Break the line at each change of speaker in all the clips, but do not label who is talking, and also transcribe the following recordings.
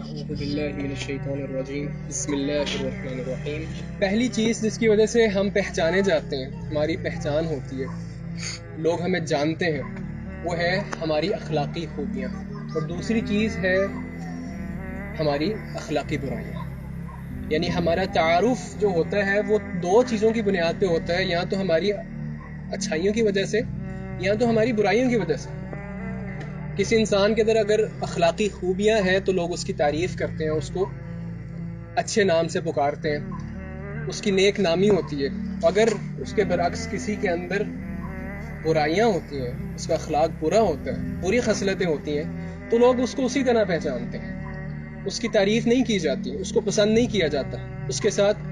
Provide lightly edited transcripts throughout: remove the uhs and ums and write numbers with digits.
اعوذ باللہ من الشیطان الرجیم بسم اللہ الرحمن الرحیم۔ پہلی چیز جس کی وجہ سے ہم پہچانے جاتے ہیں، ہماری پہچان ہوتی ہے، لوگ ہمیں جانتے ہیں، وہ ہے ہماری اخلاقی خوبیاں، اور دوسری چیز ہے ہماری اخلاقی برائیاں۔ یعنی ہمارا تعارف جو ہوتا ہے وہ دو چیزوں کی بنیاد پہ ہوتا ہے، یا تو ہماری اچھائیوں کی وجہ سے یا تو ہماری برائیوں کی وجہ سے۔ کسی انسان کے اندر اگر اخلاقی خوبیاں ہیں تو لوگ اس کی تعریف کرتے ہیں، اس کو اچھے نام سے پکارتے ہیں، اس کی نیک نامی ہوتی ہے۔ اگر اس کے برعکس کسی کے اندر برائیاں ہوتی ہیں، اس کا اخلاق برا ہوتا ہے، بری خصلتیں ہوتی ہیں، تو لوگ اس کو اسی طرح پہچانتے ہیں، اس کی تعریف نہیں کی جاتی، اس کو پسند نہیں کیا جاتا، اس کے ساتھ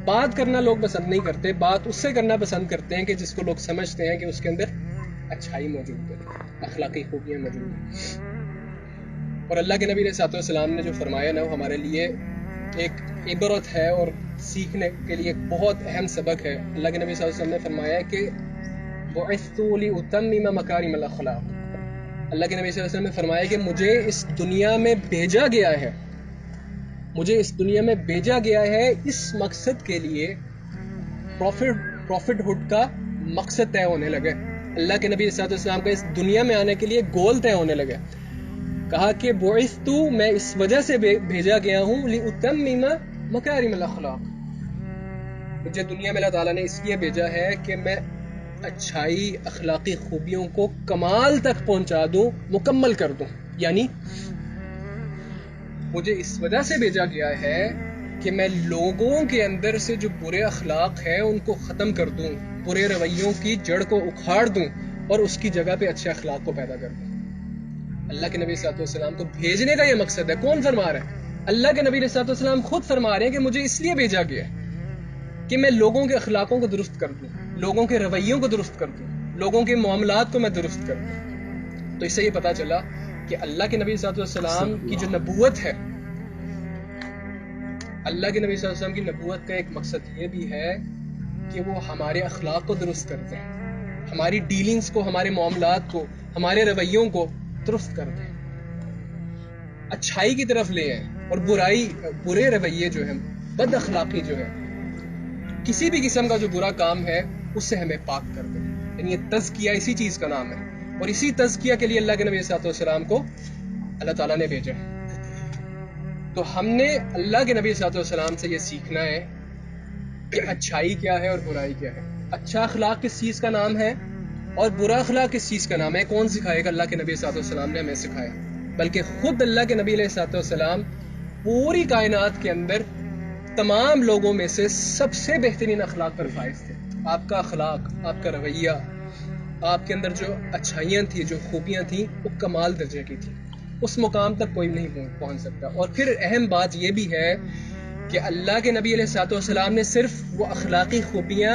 بات کرنا لوگ پسند نہیں کرتے، بات اس سے کرنا پسند کرتے ہیں کہ جس کو لوگ سمجھتے ہیں کہ اس کے اندر اچھائی موجود ہے، اخلاقی خوبیاں موجود ہیں۔ اور اللہ کے نبی علیہ الصلوۃ والسلام نے جو فرمایا نا، وہ ہمارے لیے ایک عبرت ہے اور سیکھنے کے لیے ایک بہت اہم سبق ہے۔ اللہ کے نبی صلی اللہ علیہ وسلم نے فرمایا کہ بعثت لأتمم مکارم الاخلاق۔ اللہ کے نبی صلی اللہ علیہ وسلم نے فرمایا کہ مجھے اس دنیا میں بھیجا گیا ہے، مجھے اس دنیا میں بھیجا گیا ہے اس مقصد کے لیے، پروفٹ ہوڈ کا مقصد طے ہونے لگے، اللہ کے نبی صلی اللہ علیہ وسلم کا اس دنیا میں آنے کے لیے گول طے ہونے لگے۔ کہا کہ بعثت، میں اس وجہ سے بھیجا گیا ہوں، لأتمم مکارم الاخلاق، مجھے دنیا میں اللہ تعالیٰ نے اس لیے بھیجا ہے کہ میں اچھائی، اخلاقی خوبیوں کو کمال تک پہنچا دوں، مکمل کر دوں۔ یعنی مجھے اس وجہ سے بھیجا گیا ہے کہ میں لوگوں کے اندر سے جو برے اخلاق ہیں ان کو ختم کر دوں، برے رویوں کی جڑ کو اکھاڑ دوں اور اس کی جگہ پہ اچھے اخلاق کو پیدا کر دوں۔ اللہ کے نبی صلی اللہ علیہ وسلم کو بھیجنے کا یہ مقصد ہے۔ کون فرما رہا ہے؟ اللہ کے نبی صلی اللہ علیہ وسلم خود فرما رہے ہیں کہ مجھے اس لیے بھیجا گیا ہے کہ میں لوگوں کے اخلاقوں کو درست کر دوں، لوگوں کے رویوں کو درست کر دوں، لوگوں کے معاملات کو میں درست کر دوں۔ تو اس سے یہ پتا چلا کہ اللہ کے نبی صلی اللہ علیہ وسلم کی جو نبوت ہے، اللہ کے نبی صلی اللہ علیہ وسلم کی نبوت کا ایک مقصد یہ بھی ہے کہ وہ ہمارے اخلاق کو درست کرتے ہیں، ہماری ڈیلنگز کو، ہمارے معاملات کو، ہمارے رویوں کو درست کرتے ہیں، اچھائی کی طرف لے آئیں، اور برے رویے جو ہیں، بد اخلاقی جو ہے، کسی بھی قسم کا جو برا کام ہے اس سے ہمیں پاک کر دیں۔ یعنی یہ تزکیہ اسی چیز کا نام ہے، اور اسی تزکیہ کے لیے اللہ کے نبی صلی اللہ علیہ وسلم کو اللہ تعالیٰ نے بھیجا ہے۔ تو ہم نے اللہ کے نبی صلی اللہ علیہ وسلم سے یہ سیکھنا ہے کہ اچھائی کیا ہے اور برائی کیا ہے، اچھا اخلاق کس چیز کا نام ہے اور برا اخلاق کس چیز کا نام ہے۔ کون سکھائے گا؟ اللہ کے نبی صلی اللہ علیہ وسلم نے ہمیں سکھایا، بلکہ خود اللہ کے نبی علیہ الصلوۃ والسلام پوری کائنات کے اندر تمام لوگوں میں سے سب سے بہترین اخلاق پر فائز تھے۔ آپ کا اخلاق، آپ کا رویہ، آپ کے اندر جو اچھائیاں تھیں، جو خوبیاں تھیں، وہ کمال درجے کی تھیں، اس مقام تک کوئی نہیں پہنچ سکتا۔ اور پھر اہم بات یہ بھی ہے کہ اللہ کے نبی علیہ الصلوۃ والسلام نے صرف وہ اخلاقی خوبیاں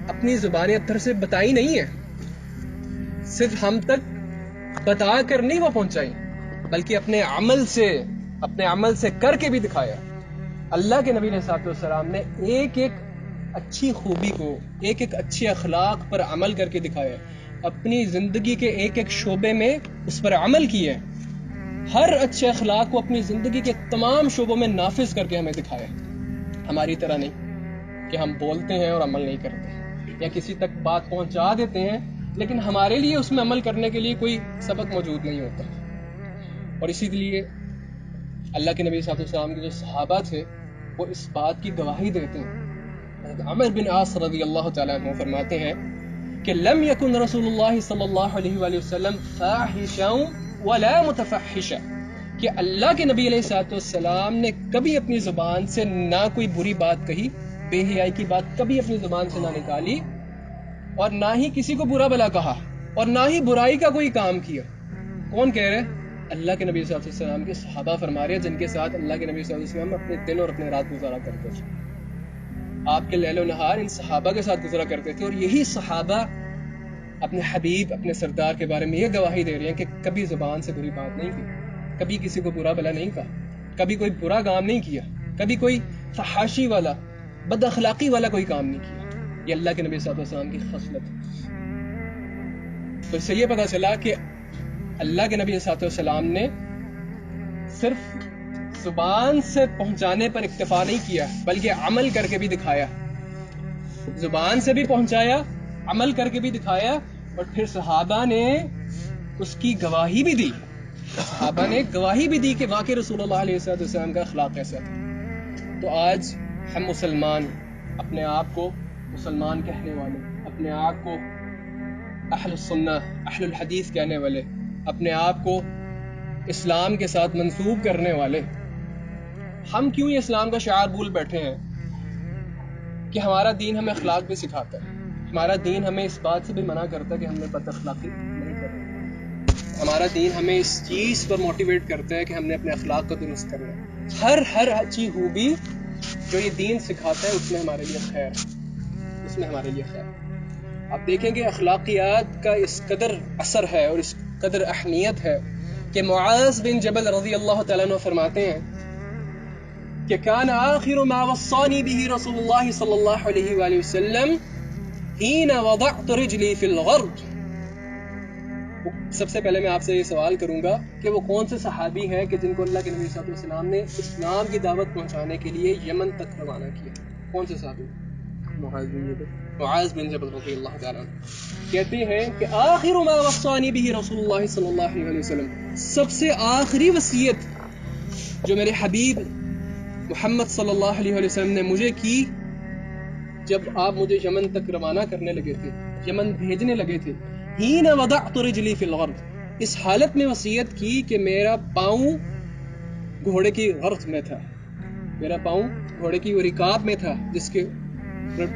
اپنی زبان اطہر سے بتائی نہیں ہیں، صرف ہم تک بتا کر نہیں وہ پہنچائی، بلکہ اپنے عمل سے کر کے بھی دکھایا۔ اللہ کے نبی علیہ الصلوۃ والسلام نے ایک ایک اچھی خوبی کو، ایک ایک اچھے اخلاق پر عمل کر کے دکھایا، اپنی زندگی کے ایک ایک شعبے میں اس پر عمل کیا، ہر اچھے اخلاق کو اپنی زندگی کے تمام شعبوں میں نافذ کر کے ہمیں دکھایا۔ ہماری طرح نہیں کہ ہم بولتے ہیں اور عمل نہیں کرتے، یا کسی تک بات پہنچا دیتے ہیں لیکن ہمارے لیے اس میں عمل کرنے کے لیے کوئی سبق موجود نہیں ہوتا۔ اور اسی لیے اللہ کے نبی صلی اللہ علیہ وسلم کے جو صحابہ تھے وہ اس بات کی گواہی دیتے ہیں۔ عمر بن عاص رضی اللہ تعالیٰ عنہ فرماتے ہیں کہ لم یکن رسول اللہ صلی اللہ علیہ وآلہ وسلم فاحشا ولا متفحشا، کہ اللہ کے نبی علیہ الصلوۃ والسلام نے کبھی اپنی زبان سے نہ کوئی بری بات کہی، بے حیائی کی بات کبھی اپنی زبان سے نہ نکالی، اور نہ ہی کسی کو برا بلا کہا، اور نہ ہی برائی کا کوئی کام کیا۔ کون کہہ رہے؟ اللہ کے نبی صلی اللہ علیہ وسلم کے صحابہ فرما رہے ہیں، جن کے ساتھ اللہ کے نبی صلی اللہ علیہ وسلم اپنے دن اور اپنے رات گزارا کرتے تھے۔ آپ کے لیل و نہار ان صحابہ کے ساتھ گزارا کرتے تھے، اور یہی صحابہ اپنے حبیب، اپنے سردار کے بارے میں یہ گواہی دے رہے ہیں کہ کبھی زبان سے بری بات نہیں کی، کبھی کسی کو برا بلا نہیں کہا، کبھی کوئی برا کام نہیں کیا، کبھی کوئی فحاشی والا، بد اخلاقی والا کوئی کام نہیں کیا۔ یہ اللہ کے نبی صلی اللہ علیہ وسلم کی خصلت ہے۔ تو اس سے یہ پتا چلا کہ اللہ کے نبی صلی اللہ علیہ وسلم نے صرف زبان سے پہنچانے پر اکتفا نہیں کیا بلکہ عمل کر کے بھی دکھایا. زبان سے بھی پہنچایا, عمل کر کے بھی دکھایا, اور پھر صحابہ نے اس کی گواہی بھی دی. صحابہ نے گواہی بھی دی کہ واقعی رسول اللہ علیہ وسلم کا اخلاق کیسا تھا. تو آج ہم مسلمان اپنے آپ کو مسلمان کہنے والے, اپنے آپ کو اہل السنہ اہل الحدیث کہنے والے, اپنے آپ کو اسلام کے ساتھ منسوب کرنے والے, ہم کیوں یہ اسلام کا شعار بھول بیٹھے ہیں کہ ہمارا دین ہمیں اخلاق بھی سکھاتا ہے. ہمارا دین ہمیں اس بات سے بھی منع کرتا ہے کہ ہم نے بد اخلاقی نہیں کرنی. ہمارا دین ہمیں اس چیز پر موٹیویٹ کرتا ہے کہ ہم نے اپنے اخلاق کو درست کرنا ہے. ہر اچھی خوبی جو یہ دین سکھاتا ہے اس میں ہمارے لیے خیر ہے, اس میں ہمارے لیے خیر ہے. آپ دیکھیں کہ اخلاقیات کا اس قدر اثر ہے اور اس قدر اہمیت ہے کہ معاذ بن جبل رضی اللہ تعالیٰ عنہ فرماتے ہیں کہ کان آخر ما وصانی به رسول اللہ صلی اللہ علیہ وآلہ وسلم حین وضعت رجلی فی الغرب. سب سے پہلے میں آپ سے یہ سوال کروں گا کہ وہ کون سے صحابی ہیں کہ جن کو اللہ کے نبی صلی اللہ علیہ وسلم نے اسلام کی دعوت پہنچانے کے لیے یمن تک روانہ کیا؟ کون سے صحابی؟ معاذ بن جبل رضی اللہ تعالیٰ عنہ کہتے ہیں کہ آخر ما وصانی به رسول اللہ صلی اللہ علیہ وسلم, سب سے آخری وصیت جو میرے حبیب محمد صلی اللہ علیہ وسلم نے مجھے کی جب آپ مجھے یمن تک روانہ کرنے لگے تھے, یمن بھیجنے لگے تھے, حین وضعت رجلی فی الغرب, اس حالت میں وصیت کی کہ میرا پاؤں گھوڑے کی غرض میں تھا, میرا پاؤں گھوڑے کی رکاب میں تھا جس کے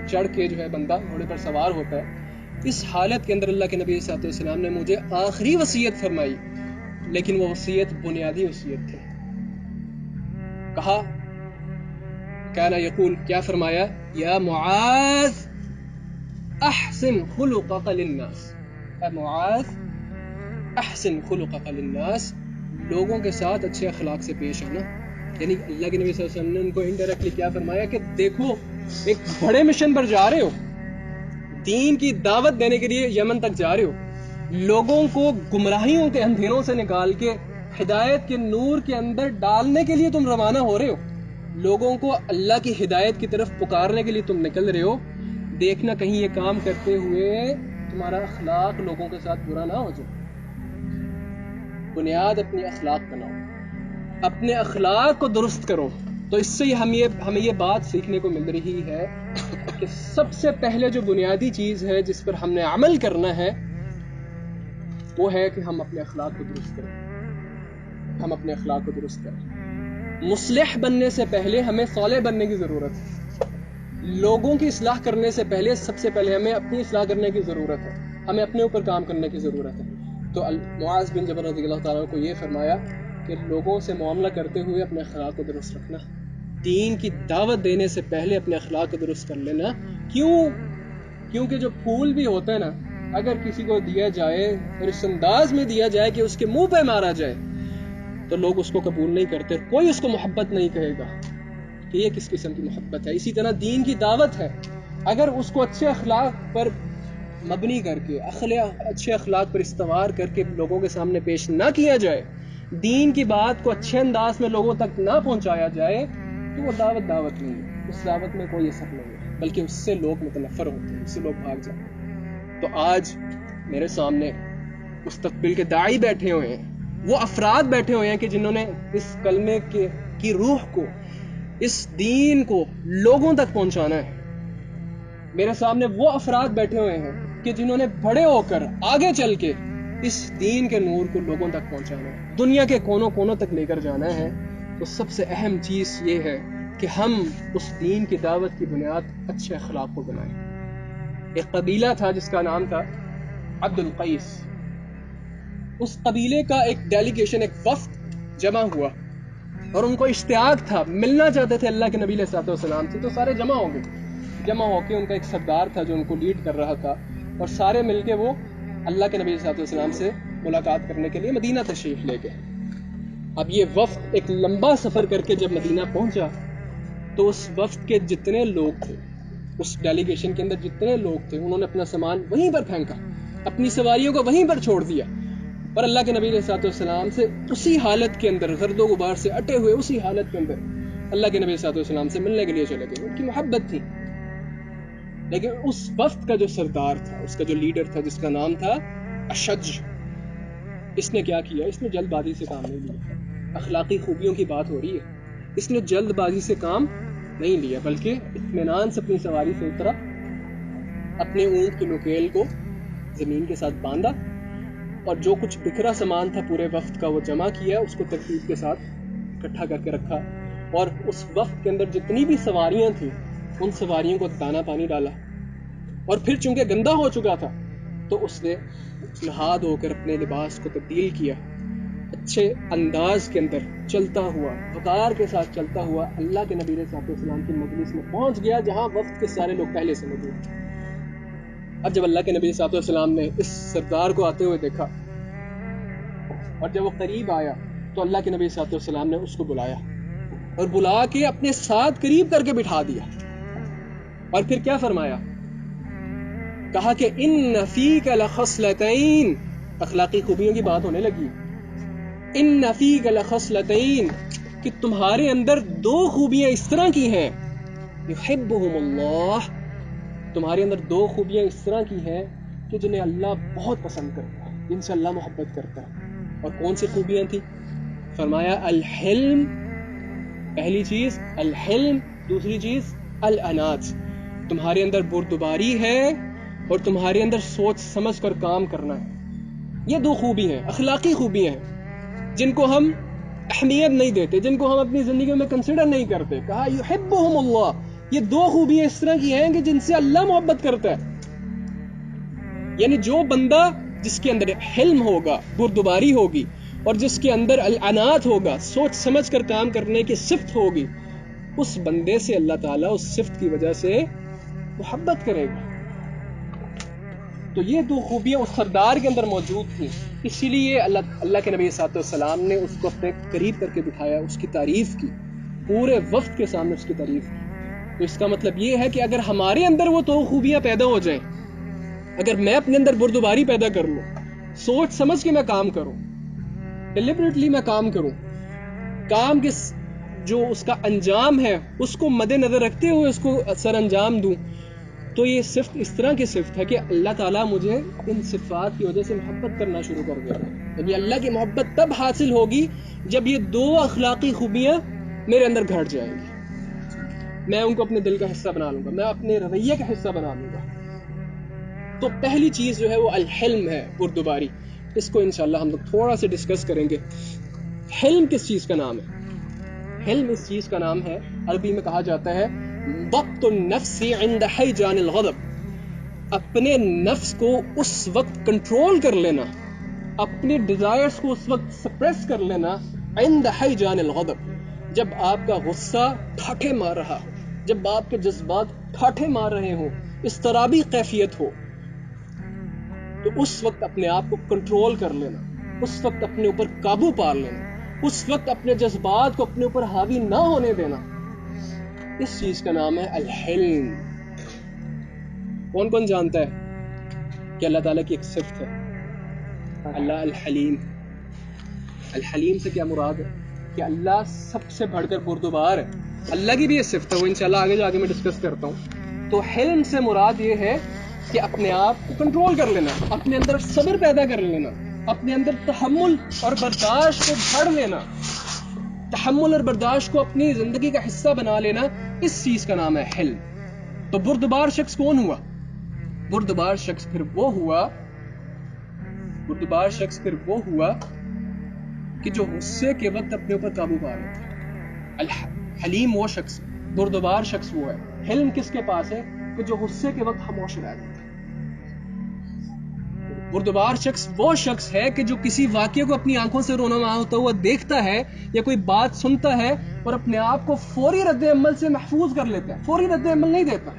چڑھ کے جو ہے بندہ گھوڑے پر سوار ہوتا ہے. اس حالت کے اندر اللہ کے نبی صلی اللہ علیہ وسلم نے مجھے آخری وصیت فرمائی, لیکن وہ وصیت بنیادی وصیت تھی. کہا کانا یقول, کیا فرمایا, یا معاذ احسن خلقک للناس, اے معاذ احسن خلقک للناس, لوگوں کے ساتھ اچھے اخلاق سے پیش آنا. یعنی اللہ کے نبی صلی اللہ علیہ وسلم نے ان کو انڈائریکٹلی کیا فرمایا کہ دیکھو ایک بڑے مشن پر جا رہے ہو, دین کی دعوت دینے کے لیے یمن تک جا رہے ہو, لوگوں کو گمراہیوں کے اندھیروں سے نکال کے ہدایت کے نور کے اندر ڈالنے کے لیے تم روانہ ہو رہے ہو, لوگوں کو اللہ کی ہدایت کی طرف پکارنے کے لیے تم نکل رہے ہو. دیکھنا کہیں یہ کام کرتے ہوئے تمہارا اخلاق لوگوں کے ساتھ برا نہ ہو جائے. بنیاد اپنی اخلاق بناؤ, اپنے اخلاق کو درست کرو. تو اس سے ہمیں یہ بات سیکھنے کو مل رہی ہے کہ سب سے پہلے جو بنیادی چیز ہے جس پر ہم نے عمل کرنا ہے وہ ہے کہ ہم اپنے اخلاق کو درست کریں. ہم اپنے اخلاق کو درست کریں. مصلح بننے سے پہلے ہمیں صالح بننے کی ضرورت ہے. لوگوں کی اصلاح کرنے سے پہلے سب سے پہلے ہمیں اپنی اصلاح کرنے کی ضرورت ہے, ہمیں اپنے اوپر کام کرنے کی ضرورت ہے. تو معاذ بن جبل رضی اللہ تعالیٰ کو یہ فرمایا کہ لوگوں سے معاملہ کرتے ہوئے اپنے اخلاق کو درست رکھنا, دین کی دعوت دینے سے پہلے اپنے اخلاق کو درست کر لینا. کیونکہ جو پھول بھی ہوتا ہے نا, اگر کسی کو دیا جائے اور اس انداز میں دیا جائے کہ اس کے منہ پہ مارا جائے تو لوگ اس کو قبول نہیں کرتے, کوئی اس کو محبت نہیں کہے گا کہ یہ کس قسم کی محبت ہے. اسی طرح دین کی دعوت ہے, اگر اس کو اچھے اخلاق پر مبنی کر کے اچھے اخلاق پر استوار کر کے لوگوں کے سامنے پیش نہ کیا جائے, دین کی بات کو اچھے انداز میں لوگوں تک نہ پہنچایا جائے تو وہ دعوت نہیں ہے, اس دعوت میں کوئی اثر نہیں ہے, بلکہ اس سے لوگ متنفر ہوتے ہیں, اس سے لوگ بھاگ جاتے ہیں. تو آج میرے سامنے مستقبل کے داعی بیٹھے ہوئے ہیں, وہ افراد بیٹھے ہوئے ہیں کہ جنہوں نے اس کلمے کی روح کو, اس دین کو لوگوں تک پہنچانا ہے. میرے سامنے وہ افراد بیٹھے ہوئے ہیں کہ جنہوں نے بڑے ہو کر آگے چل کے اس دین کے نور کو لوگوں تک پہنچانا ہے, دنیا کے کونوں کونوں تک لے کر جانا ہے. تو سب سے اہم چیز یہ ہے کہ ہم اس دین کی دعوت کی بنیاد اچھے اخلاق کو بنائیں. ایک قبیلہ تھا جس کا نام تھا عبد القیس. اس قبیلے کا ایک ڈیلیگیشن, ایک وفد جمع ہوا اور ان کو اشتیاق تھا, ملنا چاہتے تھے اللہ کے نبی علیہ الصلوۃ والسلام سے. تو سارے جمع ہو گئے, جمع ہو کے ان کا ایک سردار تھا جو ان کو لیڈ کر رہا تھا, اور سارے مل کے وہ اللہ کے نبی علیہ الصلوۃ والسلام سے ملاقات کرنے کے لیے مدینہ تشریف لے گئے. اب یہ وفد ایک لمبا سفر کر کے جب مدینہ پہنچا تو اس وفد کے جتنے لوگ تھے, اس ڈیلیگیشن کے اندر جتنے لوگ تھے, انہوں نے اپنا سامان وہیں پر پھینکا, اپنی سواریوں کو وہیں پر چھوڑ دیا, اور اللہ کے نبی علیہ السلام سے اسی حالت کے اندر گرد و غبار سے اٹے ہوئے اسی حالت کے اندر اللہ کے نبی علیہ السلام سے ملنے کے لیے چلے گئے. ان کی محبت تھی. لیکن اس وقت کا جو سردار تھا, اس کا جو لیڈر تھا, جس کا نام تھا اشج, اس نے کیا کیا؟ اس نے جلد بازی سے کام نہیں لیا. اخلاقی خوبیوں کی بات ہو رہی ہے, اس نے جلد بازی سے کام نہیں لیا, بلکہ اطمینان سے اپنی سواری سے اترا, اپنے اونٹ کی نکیل کو زمین کے ساتھ باندھا, اور جو کچھ بکھرا سامان تھا پورے وفد کا وہ جمع کیا, اس کو ترتیب کے ساتھ اکٹھا کر کے رکھا, اور اس وقت کے اندر جتنی بھی سواریاں تھیں ان سواریوں کو دانا پانی ڈالا, اور پھر چونکہ گندا ہو چکا تھا تو اس نے نہا دھو کر اپنے لباس کو تبدیل کیا, اچھے انداز کے اندر چلتا ہوا, وقار کے ساتھ چلتا ہوا اللہ کے نبی علیہ السلام کی مجلس میں پہنچ گیا جہاں وفد کے سارے لوگ پہلے سے موجود تھے. اب جب اللہ کے نبی صلی اللہ علیہ وسلم نے اس سردار کو آتے ہوئے دیکھا اور جب وہ قریب آیا تو اللہ کے نبی صلی اللہ علیہ وسلم نے اس کو بلایا اور بلا کے اپنے ساتھ قریب کر کے بٹھا دیا, اور پھر کیا فرمایا؟ کہا کہ ان فیک لخصلتین, اخلاقی خوبیوں کی بات ہونے لگی, ان فیک لخصلتین, کہ تمہارے اندر دو خوبیاں اس طرح کی ہیں, یحبہم اللہ, تمہارے اندر دو خوبیاں اس طرح کی ہیں کہ جنہیں اللہ بہت پسند کرتا ہے, جن سے اللہ محبت کرتا ہے. اور کون سی خوبیاں تھی؟ فرمایا الحلم, پہلی چیز الحلم, دوسری چیز الانات, تمہارے اندر بردباری ہے اور تمہارے اندر سوچ سمجھ کر کام کرنا ہے. یہ دو خوبی ہیں, اخلاقی خوبیاں ہیں جن کو ہم اہمیت نہیں دیتے, جن کو ہم اپنی زندگی میں کنسیڈر نہیں کرتے. کہا یحبہم اللہ, یہ دو خوبیاں اس طرح کی ہیں کہ جن سے اللہ محبت کرتا ہے. یعنی جو بندہ جس کے اندر حلم ہوگا, بردباری ہوگی, اور جس کے اندر الانات ہوگا, سوچ سمجھ کر کام کرنے کی صفت ہوگی, اس بندے سے اللہ تعالیٰ اس صفت کی وجہ سے محبت کرے گا. تو یہ دو خوبیاں اس سردار کے اندر موجود تھیں, اسی لیے اللہ کے نبی صلی اللہ علیہ وسلم نے اس کو اپنے قریب کر کے بٹھایا, اس کی تعریف کی, پورے وفد کے سامنے اس کی تعریف کی. تو اس کا مطلب یہ ہے کہ اگر ہمارے اندر وہ دو خوبیاں پیدا ہو جائیں, اگر میں اپنے اندر بردباری پیدا کر لوں, سوچ سمجھ کے میں کام کروں, ڈیلیبریٹلی میں کام کروں, کام کے جو اس کا انجام ہے اس کو مد نظر رکھتے ہوئے اس کو سر انجام دوں, تو یہ صفت اس طرح کی صفت ہے کہ اللہ تعالیٰ مجھے ان صفات کی وجہ سے محبت کرنا شروع کر دے گا. یعنی اللہ کی محبت تب حاصل ہوگی جب یہ دو اخلاقی خوبیاں میرے اندر گھٹ جائیں گی, میں ان کو اپنے دل کا حصہ بنا لوں گا, میں اپنے رویے کا حصہ بنا لوں گا. تو پہلی چیز جو ہے وہ الحلم ہے, بردباری. اس کو انشاءاللہ ہم لوگ تھوڑا سے ڈسکس کریں گے. حلم کس چیز کا نام ہے؟ حلم اس چیز کا نام ہے, عربی میں کہا جاتا ہے ضبط النفس عند حیجان الغضب, اپنے نفس کو اس وقت کنٹرول کر لینا, اپنے ڈیزائرز کو اس وقت سپریس کر لینا, عند حیجان الغضب, جب آپ کا غصہ ٹھاٹھے مار رہا ہو, جب آپ کے جذبات ٹھاٹھے مار رہے ہوں, اضطرابی کیفیت ہو, تو اس وقت اپنے آپ کو کنٹرول کر لینا, اس وقت اپنے اوپر قابو پا لینا, اس وقت اپنے جذبات کو اپنے اوپر حاوی نہ ہونے دینا, اس چیز کا نام ہے الحلم. کون کون جانتا ہے کہ اللہ تعالیٰ کی ایک صفت ہے اللہ الحلیم؟ الحلیم سے کیا مراد ہے؟ کہ اللہ سب سے بڑھ کر بردبار ہے. اللہ کی بھی یہ صفت ہے, وہ انشاءاللہ آگے جا کے میں ڈسکس کرتا ہوں. تو حلم سے مراد یہ ہے کہ اپنے آپ کو کنٹرول کر لینا, اپنے اندر صبر پیدا کر لینا, اپنے اندر تحمل اور برداشت کو بڑھ لینا, تحمل اور برداشت کو اپنی زندگی کا حصہ بنا لینا, اس چیز کا نام ہے حلم. تو بردبار شخص کون ہوا؟ بردبار شخص پھر وہ ہوا کہ جو غصے کے وقت اپنے اوپر قابو پا لیتا ہے. حلیم وہ شخص, بردبار شخص وہ ہے. حلم کس کے پاس ہے؟ کہ جو غصے کے وقت خاموش رہ جاتا ہے. بردبار شخص وہ شخص ہے کہ جو کسی واقعے کو اپنی آنکھوں سے رونما ہوتا ہوا دیکھتا ہے یا کوئی بات سنتا ہے اور اپنے آپ کو فوری رد عمل سے محفوظ کر لیتا ہے. فوری رد عمل نہیں دیتا,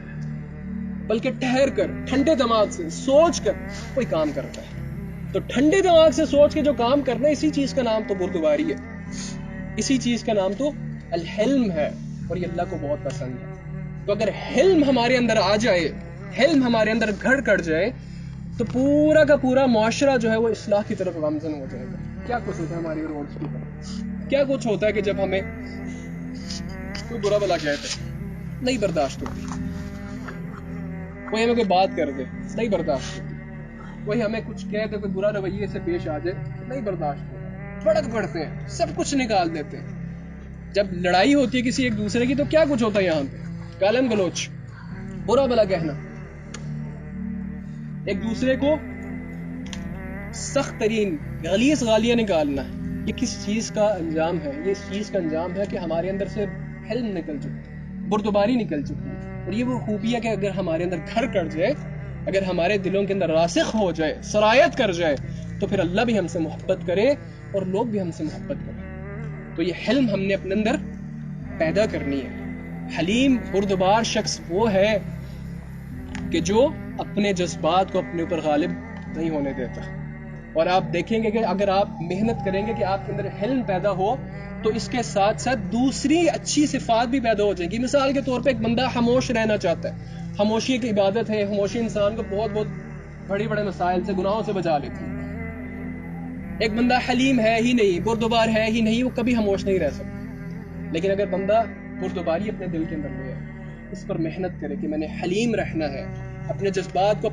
بلکہ ٹھہر کر ٹھنڈے دماغ سے سوچ کر کوئی کام کرتا ہے. تو ٹھنڈے دماغ سے سوچ کے جو کام کرنا ہے, اسی چیز کا نام تو بردباری ہے, اسی چیز کا نام تو الحلم ہے, اور یہ اللہ کو بہت پسند ہے. تو اگر حلم ہمارے اندر آ جائے, حلم ہمارے اندر گھڑ کر جائے, تو تو پورا کا پورا معاشرہ جو ہے وہ اصلاح کی طرف گامزن ہو جائے گا. کیا کچھ ہوتا ہے ہماری روڈز کے اوپر, کیا کچھ ہوتا ہے کہ جب ہمیں کوئی برا بلا کہتے نہیں برداشت ہوتی, کوئی ہمیں کوئی بات کر دے نہیں برداشت ہوتی, کوئی ہمیں کچھ کہہ دے, کوئی برا رویے سے پیش آ جائے نہیں برداشت ہوتا, بھڑک پڑتے ہیں, سب کچھ نکال دیتے ہیں. جب لڑائی ہوتی ہے کسی ایک دوسرے کی تو کیا کچھ ہوتا ہے یہاں پہ, گالم گلوچ, برا بلا کہنا, ایک دوسرے کو سخت ترین غلیظ گالیاں نکالنا. یہ کس چیز کا انجام ہے؟ یہ اس چیز کا انجام ہے کہ ہمارے اندر سے حلم نکل چکی, بردباری نکل چکی ہے. اور یہ وہ خوبی ہے کہ اگر ہمارے اندر گھر کر جائے, اگر ہمارے دلوں کے اندر راسخ ہو جائے, سرایت کر جائے, تو پھر اللہ بھی ہم سے محبت کرے اور لوگ بھی ہم سے محبت کریں. تو یہ حلم ہم نے اپنے اندر پیدا کرنی ہے. حلیم بردبار شخص وہ ہے کہ جو اپنے جذبات کو اپنے اوپر غالب نہیں ہونے دیتا. اور آپ دیکھیں گے کہ اگر آپ محنت کریں گے کہ آپ کے اندر حلم پیدا ہو, تو اس کے ساتھ ساتھ دوسری اچھی صفات بھی پیدا ہو جائیں گی. مثال کے طور پہ ایک بندہ خاموش رہنا چاہتا ہے, خاموشی ایک عبادت ہے, خاموشی انسان کو بہت بہت بڑے مسائل سے, گناہوں سے بچا لیتی ہے. ایک بندہ حلیم ہے ہی نہیں, بردبار ہے ہی نہیں, وہ کبھی خاموش نہیں رہ سکتا. لیکن اگر بندہ بردباری اپنے دل کے اندر لے, اس پر محنت کرے کہ میں نے حلیم رہنا ہے, اپنے جذبات کو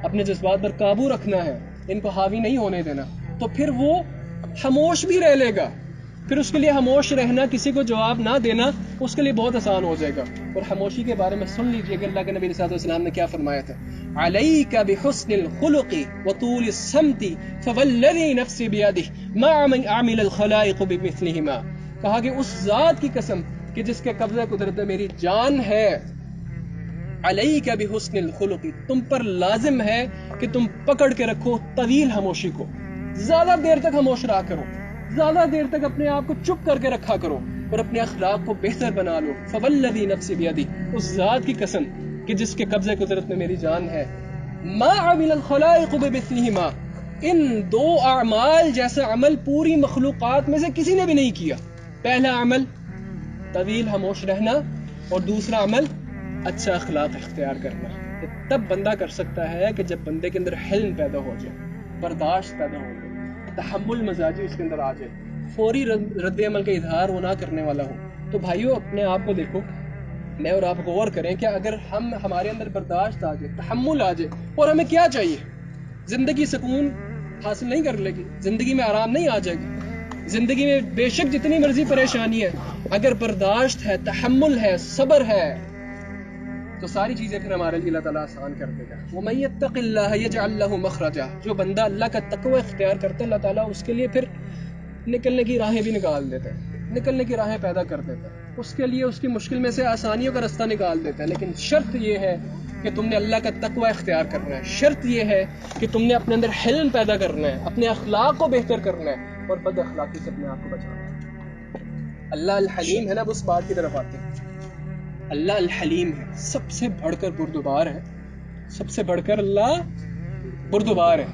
اپنے جذبات پر قابو رکھنا ہے, ان کو حاوی نہیں ہونے دینا, تو پھر وہ خاموش بھی رہ لے گا. پھر اس کے لیے خاموش رہنا, کسی کو جواب نہ دینا, اس کے لیے بہت آسان ہو جائے گا. اور خاموشی کے بارے میں سن لیجئے کہ اللہ کے نبی صلی اللہ علیہ وسلم نے کیا فرمایا تھا. علیک بحسن الخلق وطول الصمت فوالذی نفسی بیدہ ما عمل الخلائق بمثلہما. کہا کہ اس ذات کی قسم کہ جس کے قبضہ قدرت میں میری جان ہے, علیک بحسن الخلق, تم پر لازم ہے کہ تم پکڑ کے رکھو طویل خاموشی کو, زیادہ دیر تک خاموش رہا کرو, زیادہ دیر تک اپنے آپ کو چپ کر کے رکھا کرو اور اپنے اخلاق کو بہتر بنا لو. فوالذی نفسی بیدہ, اس ذات کی قسم کہ جس کے قبضہ قدرت میں میری جان ہے, ما عمل الخلائق بمثلہما, ان دو اعمال جیسا عمل پوری مخلوقات میں سے کسی نے بھی نہیں کیا. پہلا عمل طویل خاموش رہنا, اور دوسرا عمل اچھا اخلاق اختیار کرنا. تب بندہ کر سکتا ہے کہ جب بندے کے اندر حلم پیدا ہو جائے, برداشت پیدا ہو جائے, تحمل مزاجی اس کے اندر آ جائے, فوری رد عمل کا اظہار وہ نہ کرنے والا ہو. تو بھائیو اپنے آپ کو دیکھو, میں اور آپ غور کریں کہ اگر ہمارے اندر برداشت آ جائے, تحمل آ جائے, اور ہمیں کیا چاہیے, زندگی سکون حاصل نہیں کر لے گی, زندگی میں آرام نہیں آ جائے گی. زندگی میں بے شک جتنی مرضی پریشانی ہے, اگر برداشت ہے, تحمل ہے, صبر ہے, تو ساری چیزیں پھر ہمارے لیے اللہ تعالیٰ آسان کر دے گا. وَمَن يَتَّقِ اللَّهَ يَجْعَل لَّهُ مَخْرَجًا, جو بندہ اللہ کا تقوی اختیار کرتا ہے, اللہ تعالیٰ اس کے لیے پھر نکلنے کی راہیں بھی نکال دیتا ہے, نکلنے کی راہیں پیدا کر دیتا ہے, اس کے لیے اس کی مشکل میں سے آسانیوں کا رستہ نکال دیتا ہے. لیکن شرط یہ ہے کہ تم نے اللہ کا تقوی اختیار کرنا ہے, شرط یہ ہے کہ تم نے اپنے اندر حلم پیدا کرنا ہے, اپنے اخلاق کو بہتر کرنا ہے, اور بد اخلاقی سے اپنے آپ کو بچانا ہے. اللہ الحلیم ہے نا, اس بات کی طرف آتے ہیں. اللہ الحلیم ہے, سب سے بڑھ کر بردبار ہے, سب سے بڑھ کر اللہ بردبار ہے.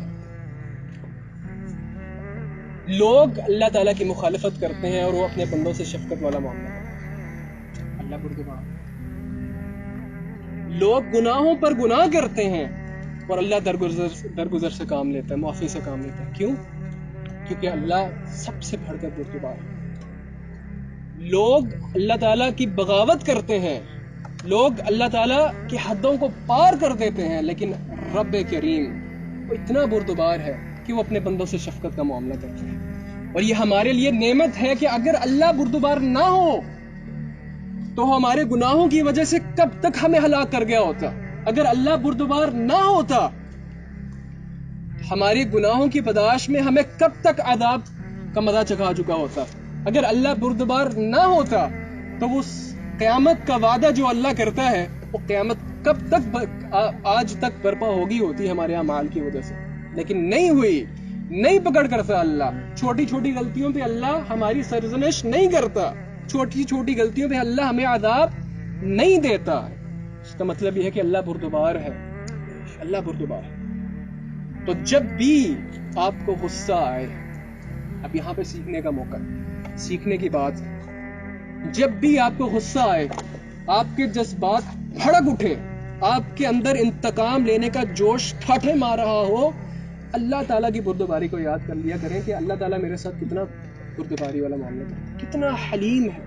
لوگ اللہ تعالیٰ کی مخالفت کرتے ہیں اور وہ اپنے بندوں سے شفقت والا معاملہ کرتے ہیں. اللہ بردبار. لوگ گناہوں پر گناہ کرتے ہیں اور اللہ درگزر سے کام لیتا ہے, معافی سے کام لیتا ہے. کیوں؟ کیونکہ اللہ سب سے بڑھ کر بردبار ہے. لوگ اللہ تعالیٰ کی بغاوت کرتے ہیں, لوگ اللہ تعالیٰ کی حدوں کو پار کر دیتے ہیں, لیکن رب کریم وہ اتنا بردبار ہے کہ وہ اپنے بندوں سے شفقت کا معاملہ کرتے ہیں. اور یہ ہمارے لیے نعمت ہے کہ اگر اللہ بردبار نہ ہو تو ہمارے گناہوں کی وجہ سے کب تک ہمیں ہلاک کر گیا ہوتا. اگر اللہ بردبار نہ ہوتا, ہمارے گناہوں کی پاداش میں ہمیں کب تک عذاب کا مزہ چکھا چکا ہوتا. اگر اللہ بردبار نہ ہوتا تو وہ قیامت کا وعدہ جو اللہ کرتا ہے, وہ قیامت کب تک آج تک برپا ہوگی ہوتی ہمارے اعمال کی وجہ سے, لیکن نہیں ہوئی, نہیں پکڑ کرتا اللہ. چھوٹی چھوٹی غلطیوں پہ اللہ ہماری سرزنش نہیں کرتا, چھوٹی چھوٹی غلطیوں پہ اللہ ہمیں عذاب نہیں دیتا. اس کا مطلب یہ ہے کہ اللہ بردبار ہے, اللہ بردبار ہے. تو جب بھی آپ کو غصہ آئے, اب یہاں پہ سیکھنے کا موقع, سیکھنے کی بات ہے, جب بھی آپ کو غصہ آئے, آپ کے جذبات بھڑک اٹھے, آپ کے اندر انتقام لینے کا جوش ٹھاٹھے مار رہا ہو، اللہ تعالیٰ کی بردباری کو یاد کر لیا کریں کہ اللہ تعالیٰ میرے ساتھ کتنا بردباری والا معاملہ کرتا ہے، کتنا حلیم ہے،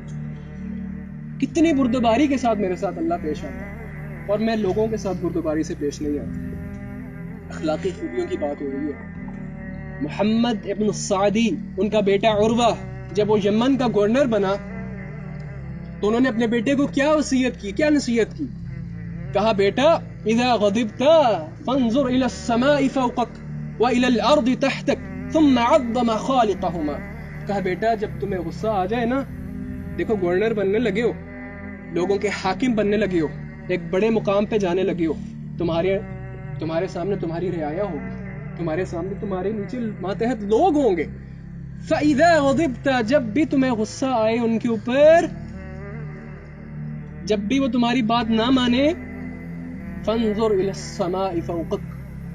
کتنی بردباری کے ساتھ میرے ساتھ اللہ پیش آتا ہے، اور میں لوگوں کے ساتھ بردباری سے پیش نہیں آتا۔ اخلاقی خوبیوں کی بات ہو رہی ہے۔ محمد ابن سعدی، ان کا بیٹا عروہ، جب وہ یمن کا گورنر بنا تو انہوں نے اپنے بیٹے کو کیا وصیت کی، کیا نصیحت کی؟ کہا بیٹا اذا غضبت فانظر الى السماء فوقك والى الارض تحتك ثم عظم خالقهما۔ کہا بیٹا جب تمہیں غصہ آ جائے نا، دیکھو گورنر بننے لگے ہو، لوگوں کے حاکم بننے لگے ہو، ایک بڑے مقام پہ جانے لگے ہو، تمہارے سامنے تمہاری رعایا ہوگی، تمہارے سامنے تمہارے نیچے ماتحت لوگ ہوں گے۔ فَإِذَا غَضِبْتَ، جب بھی تمہیں غصہ آئے ان کے اوپر، جب بھی وہ تمہاری بات نہ مانے، فَانظُرْ إِلَى السَّمَاءِ فَوْقَكَ،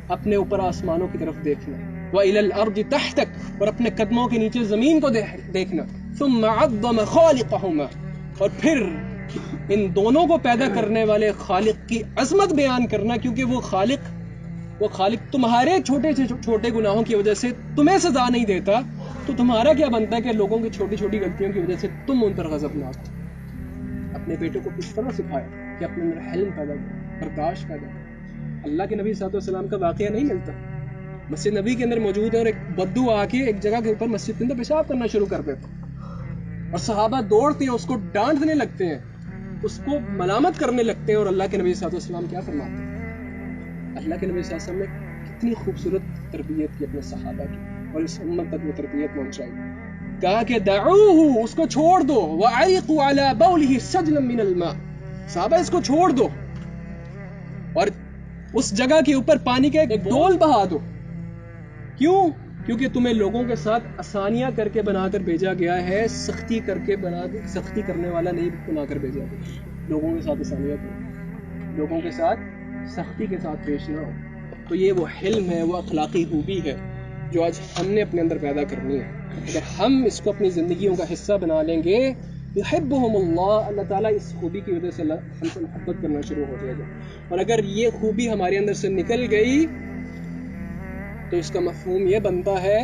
اپنے اوپر آسمانوں کی طرف دیکھنا، وَإِلَى الْأَرْضِ تَحْتَكَ، اور اپنے قدموں کے نیچے زمین کو دیکھنا، ثُمَّ عَظَّمَ خَالِقَهُمَا، اور پھر ان دونوں کو پیدا کرنے والے خالق کی عظمت بیان کرنا، کیونکہ وہ خالق تمہارے چھوٹے گناہوں کی وجہ سے تمہیں سزا نہیں دیتا، تو تمہارا کیا بنتا ہے کہ لوگوں کی چھوٹی چھوٹی غلطیوں کی وجہ سے تم ان پر غضبناک ہو۔ اپنے بیٹے کو کس طرح سکھایا کہ اپنے اندر حلم پیدا کرو، برداشت پیدا کرو۔ اللہ کے نبی صلی اللہ علیہ وسلم کا واقعہ نہیں ملتا، مسجد نبی کے اندر موجود ہے اور ایک بدو آ کے ایک جگہ کے اوپر مسجد کے اندر پیشاب کرنا شروع کر دیتا، اور صحابہ دوڑتے ہیں، اس کو ڈانٹنے لگتے ہیں، اس کو ملامت کرنے لگتے ہیں، اور اللہ کے نبی صلی اللہ علیہ وسلم کیا فرماتے ہیں؟ اللہ کے نبی صلی اللہ علیہ وسلم نے کتنی خوبصورت تربیت کی اپنے صحابہ کی، اور اس امت تک وہ تربیت پہنچائی۔ کہا کہ دعوہ، اس کو چھوڑ دو، وَعَرِقُوا عَلَى بَوْلِهِ سَجْلًا مِّنَ الْمَاءِ، صحابہ اس کو چھوڑ دو اور اس جگہ کے اوپر پانی کا ایک ڈول بہا دو۔ کیوں؟ کیونکہ تمہیں لوگوں کے ساتھ آسانیاں کر کے بنا کر بھیجا گیا ہے، سختی کرنے والا نہیں بنا کر بھیجا گیا۔ لوگوں کے ساتھ آسانیاں کرو، لوگوں کے ساتھ سختی کے ساتھ پیش نہ ہو۔ تو یہ وہ حلم ہے، وہ اخلاقی خوبی ہے جو آج ہم نے اپنے اندر پیدا کرنی ہے۔ اگر ہم اس کو اپنی زندگیوں کا حصہ بنا لیں گے، یحبہم اللہ، اللہ تعالیٰ اس خوبی کی وجہ سے ہم سے محبت کرنا شروع ہو جائے گا۔ اور اگر یہ خوبی ہمارے اندر سے نکل گئی تو اس کا مفہوم یہ بنتا ہے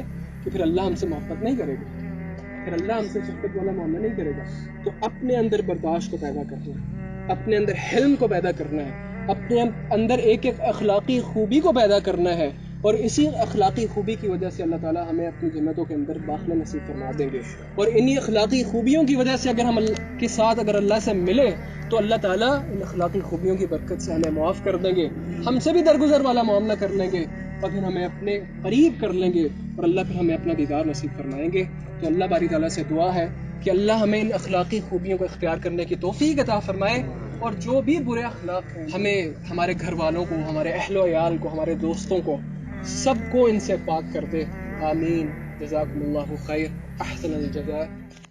کہ پھر اللہ ہم سے محبت نہیں کرے گا، پھر اللہ ہم سے شفقت والا معاملہ نہیں کرے گا۔ تو اپنے اندر برداشت کو پیدا کرنا ہے، اپنے اندر حلم کو پیدا کرنا ہے، اپنے اندر ایک ایک اخلاقی خوبی کو پیدا کرنا ہے، اور اسی اخلاقی خوبی کی وجہ سے اللہ تعالیٰ ہمیں اپنی جنتوں کے اندر داخلہ نصیب فرما دیں گے۔ اور انہی اخلاقی خوبیوں کی وجہ سے اگر ہم اللہ سے ملے تو اللہ تعالیٰ ان اخلاقی خوبیوں کی برکت سے ہمیں معاف کر دیں گے، ہم سے بھی درگزر والا معاملہ کر لیں گے، اور پھر ہمیں اپنے قریب کر لیں گے، اور اللہ پھر ہمیں اپنا دیدار نصیب فرمائیں گے۔ تو اللہ باری تعالیٰ سے دعا ہے کہ اللہ ہمیں ان اخلاقی خوبیوں کو اختیار کرنے کی توفیق عطا فرمائے، اور جو بھی برے اخلاق ہیں ہمیں، ہمارے گھر والوں کو، ہمارے اہل و عیال کو، ہمارے دوستوں کو، سب کو ان سے پاک کر دے۔ آمین۔ جزاکم اللہ خیر، احسن الجزاء۔